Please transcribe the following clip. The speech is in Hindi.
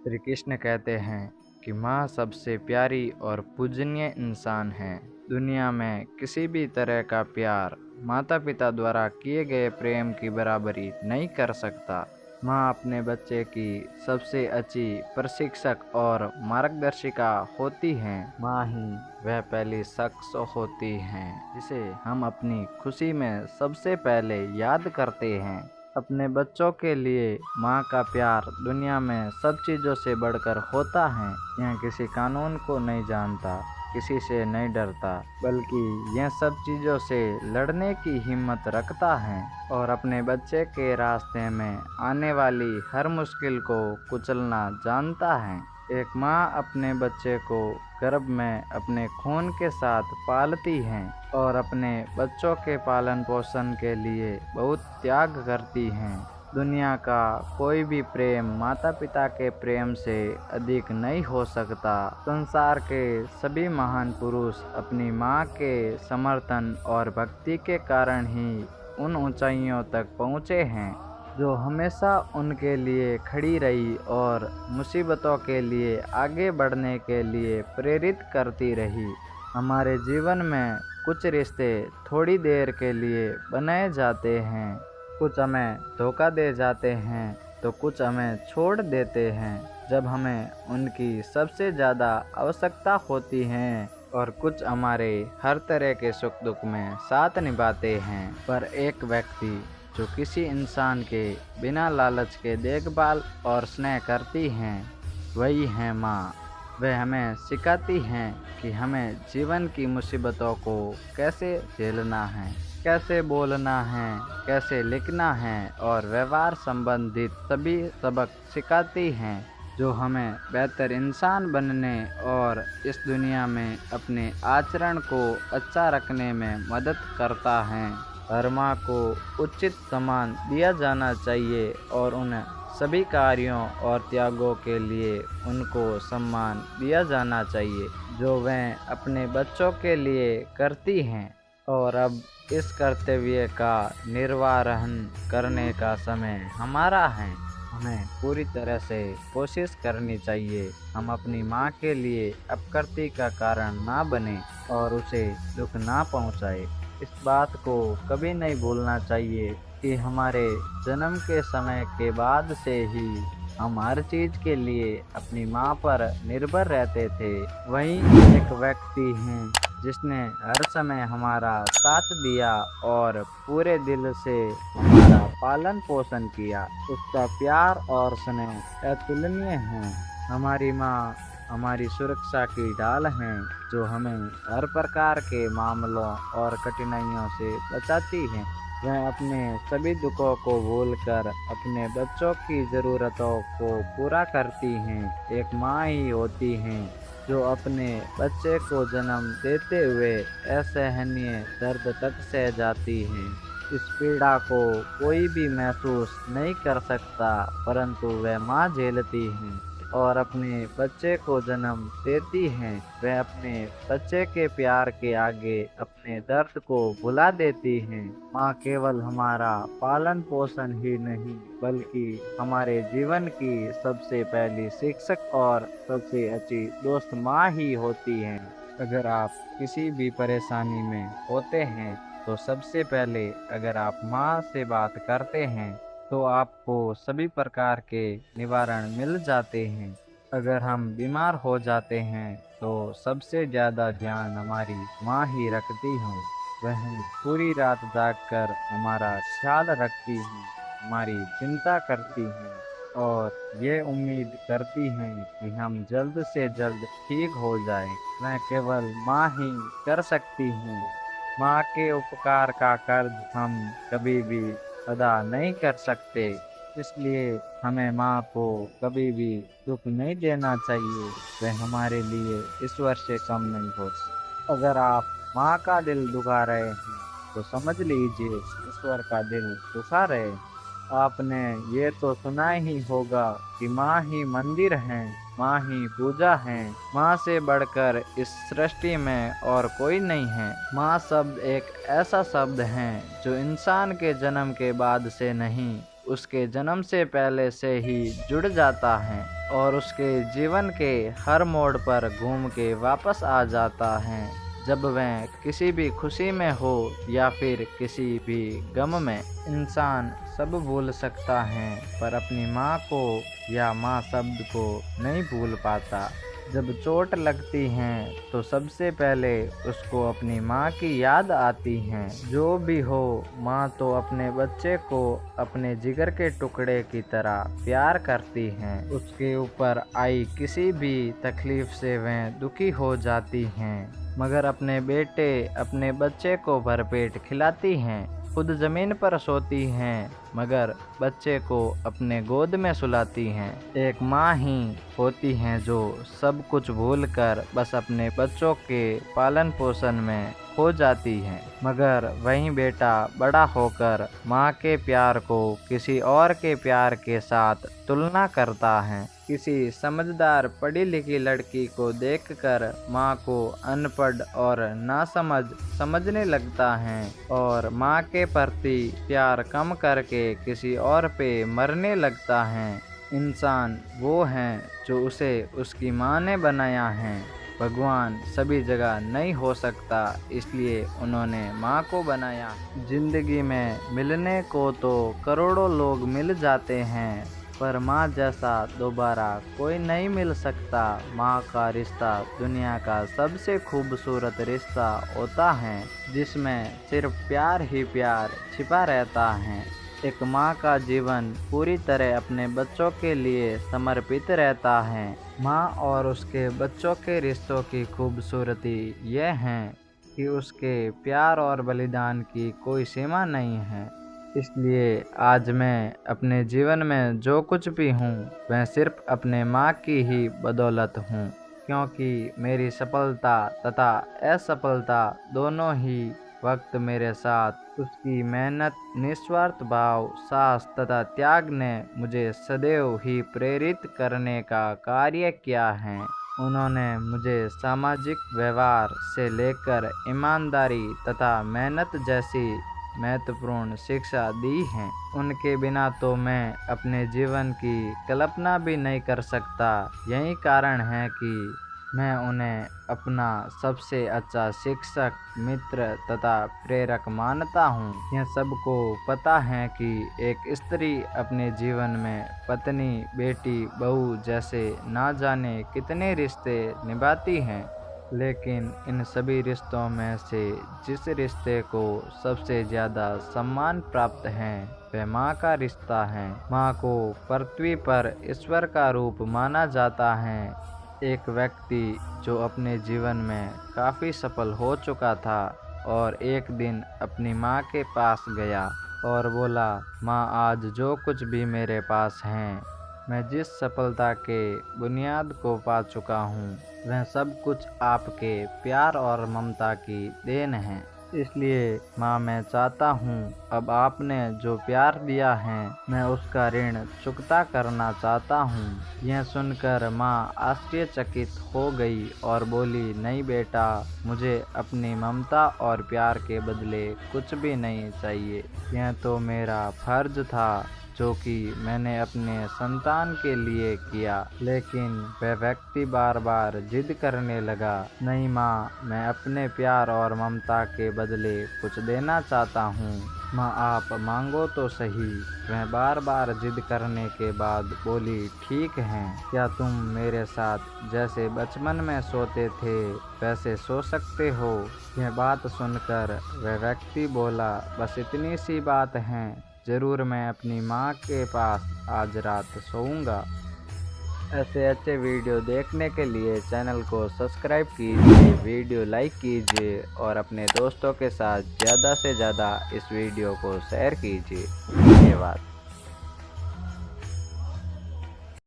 श्री कृष्ण कहते हैं कि माँ सबसे प्यारी और पूजनीय इंसान है। दुनिया में किसी भी तरह का प्यार माता पिता द्वारा किए गए प्रेम की बराबरी नहीं कर सकता। माँ अपने बच्चे की सबसे अच्छी प्रशिक्षक और मार्गदर्शिका होती हैं। माँ ही वह पहली शख्स होती हैं जिसे हम अपनी खुशी में सबसे पहले याद करते हैं। अपने बच्चों के लिए माँ का प्यार दुनिया में सब चीज़ों से बढ़कर होता है। यह किसी कानून को नहीं जानता, किसी से नहीं डरता, बल्कि यह सब चीज़ों से लड़ने की हिम्मत रखता है और अपने बच्चे के रास्ते में आने वाली हर मुश्किल को कुचलना जानता है। एक माँ अपने बच्चे को गर्भ में अपने खून के साथ पालती है और अपने बच्चों के पालन पोषण के लिए बहुत त्याग करती हैं। दुनिया का कोई भी प्रेम माता पिता के प्रेम से अधिक नहीं हो सकता। संसार के सभी महान पुरुष अपनी माँ के समर्थन और भक्ति के कारण ही उन ऊंचाइयों तक पहुँचे हैं, जो हमेशा उनके लिए खड़ी रही और मुसीबतों के लिए आगे बढ़ने के लिए प्रेरित करती रही। हमारे जीवन में कुछ रिश्ते थोड़ी देर के लिए बनाए जाते हैं, कुछ हमें धोखा दे जाते हैं तो कुछ हमें छोड़ देते हैं जब हमें उनकी सबसे ज़्यादा आवश्यकता होती है, और कुछ हमारे हर तरह के सुख दुख में साथ निभाते हैं। पर एक व्यक्ति जो किसी इंसान के बिना लालच के देखभाल और स्नेह करती हैं, वही है माँ। वह हमें सिखाती हैं कि हमें जीवन की मुसीबतों को कैसे झेलना है, कैसे बोलना है, कैसे लिखना है और व्यवहार संबंधित सभी सबक सिखाती हैं, जो हमें बेहतर इंसान बनने और इस दुनिया में अपने आचरण को अच्छा रखने में मदद करता है। हर माँ को उचित सम्मान दिया जाना चाहिए और उन सभी कार्यों और त्यागों के लिए उनको सम्मान दिया जाना चाहिए जो वह अपने बच्चों के लिए करती हैं। और अब इस कर्तव्य का निर्वहन करने का समय हमारा है। हमें पूरी तरह से कोशिश करनी चाहिए हम अपनी माँ के लिए अपकृत्य का कारण ना बने और उसे दुख ना पहुँचाए। इस बात को कभी नहीं भूलना चाहिए कि हमारे जन्म के समय के बाद से ही हम हर चीज़ के लिए अपनी माँ पर निर्भर रहते थे। वहीं एक व्यक्ति हैं जिसने हर समय हमारा साथ दिया और पूरे दिल से हमारा पालन पोषण किया। उसका प्यार और स्नेह अतुलनीय है। हमारी माँ हमारी सुरक्षा की ढाल हैं, जो हमें हर प्रकार के मामलों और कठिनाइयों से बचाती हैं। वह अपने सभी दुखों को भूलकर अपने बच्चों की ज़रूरतों को पूरा करती हैं। एक माँ ही होती हैं जो अपने बच्चे को जन्म देते हुए असहनीय दर्द तक सह जाती हैं। इस पीड़ा को कोई भी महसूस नहीं कर सकता, परंतु वह माँ झेलती हैं और अपने बच्चे को जन्म देती हैं। वह अपने बच्चे के प्यार के आगे अपने दर्द को भुला देती हैं। माँ केवल हमारा पालन पोषण ही नहीं, बल्कि हमारे जीवन की सबसे पहली शिक्षक और सबसे अच्छी दोस्त माँ ही होती हैं। अगर आप किसी भी परेशानी में होते हैं तो सबसे पहले अगर आप माँ से बात करते हैं तो आपको सभी प्रकार के निवारण मिल जाते हैं। अगर हम बीमार हो जाते हैं तो सबसे ज़्यादा ध्यान हमारी माँ ही रखती हैं। वह पूरी रात जागकर हमारा ख्याल रखती हैं, हमारी चिंता करती हैं और ये उम्मीद करती हैं कि हम जल्द से जल्द ठीक हो जाएं। वह केवल माँ ही कर सकती हैं। माँ के उपकार का कर्ज हम कभी भी अदा नहीं कर सकते, इसलिए हमें माँ को कभी भी दुख नहीं देना चाहिए। वह हमारे लिए ईश्वर से कम नहीं हो। अगर आप माँ का दिल दुखा रहे हैं तो समझ लीजिए ईश्वर का दिल दुखा रहे। आपने ये तो सुना ही होगा कि माँ ही मंदिर है, माँ ही पूजा है, माँ से बढ़कर इस सृष्टि में और कोई नहीं है। माँ शब्द एक ऐसा शब्द है जो इंसान के जन्म के बाद से नहीं, उसके जन्म से पहले से ही जुड़ जाता है और उसके जीवन के हर मोड़ पर घूम के वापस आ जाता है। जब वह किसी भी खुशी में हो या फिर किसी भी गम में, इंसान सब भूल सकता है पर अपनी माँ को या माँ शब्द को नहीं भूल पाता। जब चोट लगती है तो सबसे पहले उसको अपनी माँ की याद आती है। जो भी हो, माँ तो अपने बच्चे को अपने जिगर के टुकड़े की तरह प्यार करती है। उसके ऊपर आई किसी भी तकलीफ से वह दुखी हो जाती हैं, मगर अपने बच्चे को भरपेट खिलाती हैं। खुद ज़मीन पर सोती हैं मगर बच्चे को अपने गोद में सुलाती हैं। एक माँ ही होती हैं जो सब कुछ भूलकर बस अपने बच्चों के पालन पोषण में खो जाती हैं। मगर वही बेटा बड़ा होकर माँ के प्यार को किसी और के प्यार के साथ तुलना करता है। किसी समझदार पढ़ी लिखी लड़की को देखकर माँ को अनपढ़ और नासमझ समझने लगता है और माँ के प्रति प्यार कम करके किसी और पे मरने लगता है। इंसान वो हैं जो उसे उसकी माँ ने बनाया है। भगवान सभी जगह नहीं हो सकता, इसलिए उन्होंने माँ को बनाया। जिंदगी में मिलने को तो करोड़ों लोग मिल जाते हैं पर माँ जैसा दोबारा कोई नहीं मिल सकता। माँ का रिश्ता दुनिया का सबसे खूबसूरत रिश्ता होता है जिसमें सिर्फ प्यार ही प्यार छिपा रहता है। एक माँ का जीवन पूरी तरह अपने बच्चों के लिए समर्पित रहता है। माँ और उसके बच्चों के रिश्तों की खूबसूरती यह है कि उसके प्यार और बलिदान की कोई सीमा नहीं है। इसलिए आज मैं अपने जीवन में जो कुछ भी हूँ वह सिर्फ अपने माँ की ही बदौलत हूँ, क्योंकि मेरी सफलता तथा असफलता दोनों ही वक्त मेरे साथ उसकी मेहनत, निस्वार्थ भाव, साहस तथा त्याग ने मुझे सदैव ही प्रेरित करने का कार्य किया है। उन्होंने मुझे सामाजिक व्यवहार से लेकर ईमानदारी तथा मेहनत जैसी महत्वपूर्ण शिक्षा दी है। उनके बिना तो मैं अपने जीवन की कल्पना भी नहीं कर सकता। यही कारण है कि मैं उन्हें अपना सबसे अच्छा शिक्षक, मित्र तथा प्रेरक मानता हूँ। यह सबको पता है कि एक स्त्री अपने जीवन में पत्नी, बेटी, बहू जैसे ना जाने कितने रिश्ते निभाती हैं, लेकिन इन सभी रिश्तों में से जिस रिश्ते को सबसे ज़्यादा सम्मान प्राप्त है वह माँ का रिश्ता है। माँ को पृथ्वी पर ईश्वर का रूप माना जाता है। एक व्यक्ति जो अपने जीवन में काफ़ी सफल हो चुका था और एक दिन अपनी माँ के पास गया और बोला, माँ आज जो कुछ भी मेरे पास है, मैं जिस सफलता के बुनियाद को पा चुका हूँ वह सब कुछ आपके प्यार और ममता की देन है। इसलिए माँ मैं चाहता हूँ अब आपने जो प्यार दिया है मैं उसका ऋण चुकता करना चाहता हूँ। यह सुनकर माँ आश्चर्यचकित हो गई और बोली, नहीं बेटा, मुझे अपनी ममता और प्यार के बदले कुछ भी नहीं चाहिए। यह तो मेरा फर्ज था जो कि मैंने अपने संतान के लिए किया। लेकिन वह व्यक्ति बार बार जिद करने लगा, नहीं माँ, मैं अपने प्यार और ममता के बदले कुछ देना चाहता हूँ। माँ आप मांगो तो सही। वह बार बार जिद करने के बाद बोली, ठीक है, क्या तुम मेरे साथ जैसे बचपन में सोते थे वैसे सो सकते हो? यह बात सुनकर वह व्यक्ति बोला, बस इतनी सी बात है, ज़रूर मैं अपनी माँ के पास आज रात सोऊंगा। ऐसे अच्छे वीडियो देखने के लिए चैनल को सब्सक्राइब कीजिए, वीडियो लाइक कीजिए और अपने दोस्तों के साथ ज़्यादा से ज़्यादा इस वीडियो को शेयर कीजिए। धन्यवाद।